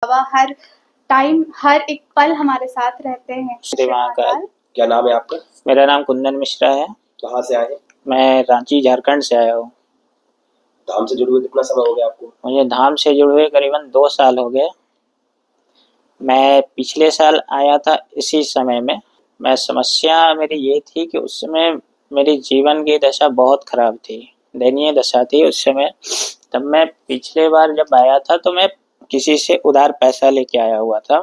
बाबा हर time हर एक पल हमारे साथ रहते हैं। श्री महाकाल। क्या नाम है आपका? मेरा नाम कुंदन मिश्रा है। कहाँ से आए हैं? मैं रांची झारखंड से आया हूँ। धाम से जुड़े हुए कितना समय हो गया आपको? मुझे धाम से जुड़े हुए करीबन 2 साल हो गए। मैं पिछले साल आया था इसी समय में। मैं समस्या मेरी ये थी कि उस समय मेरी जीवन की दशा बहुत खराब थी, दयनीय दशा थी उस समय। तब मैं पिछले बार जब आया था तो मैं किसी से उधार पैसा लेके आया हुआ था,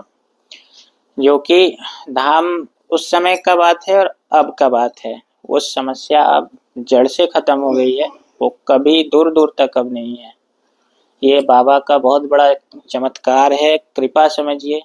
जो कि धाम उस समय का बात है और अब का बात है। वो समस्या अब जड़ से खत्म हो गई है, वो कभी दूर दूर तक अब नहीं है। ये बाबा का बहुत बड़ा चमत्कार है, कृपा समझिए।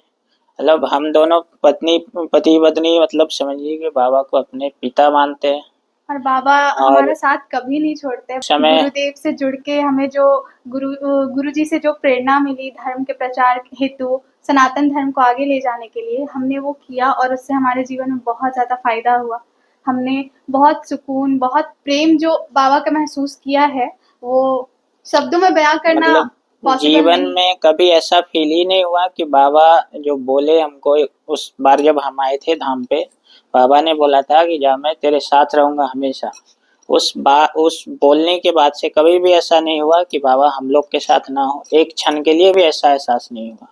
मतलब हम दोनों पति पत्नी मतलब समझिए कि बाबा को अपने पिता मानते हैं और बाबा हमारा साथ कभी नहीं छोड़ते। गुरुदेव से जुड़ के हमें जो गुरु जी से जो प्रेरणा मिली धर्म के प्रचार हेतु, सनातन धर्म को आगे ले जाने के लिए, हमने वो किया और उससे हमारे जीवन में बहुत ज़्यादा फायदा हुआ। हमने बहुत सुकून, बहुत प्रेम जो बाबा का महसूस किया है, वो शब्दों में बयां करना मतलब जीवन में कभी ऐसा फील ही नहीं हुआ कि बाबा जो बोले हमको। उस बार जब हम आए थे धाम पे, बाबा ने बोला था कि जा मैं तेरे साथ रहूंगा हमेशा। उस बोलने के बाद से कभी भी ऐसा नहीं हुआ कि बाबा हम लोग के साथ ना हो। एक क्षण के लिए भी ऐसा एहसास नहीं हुआ।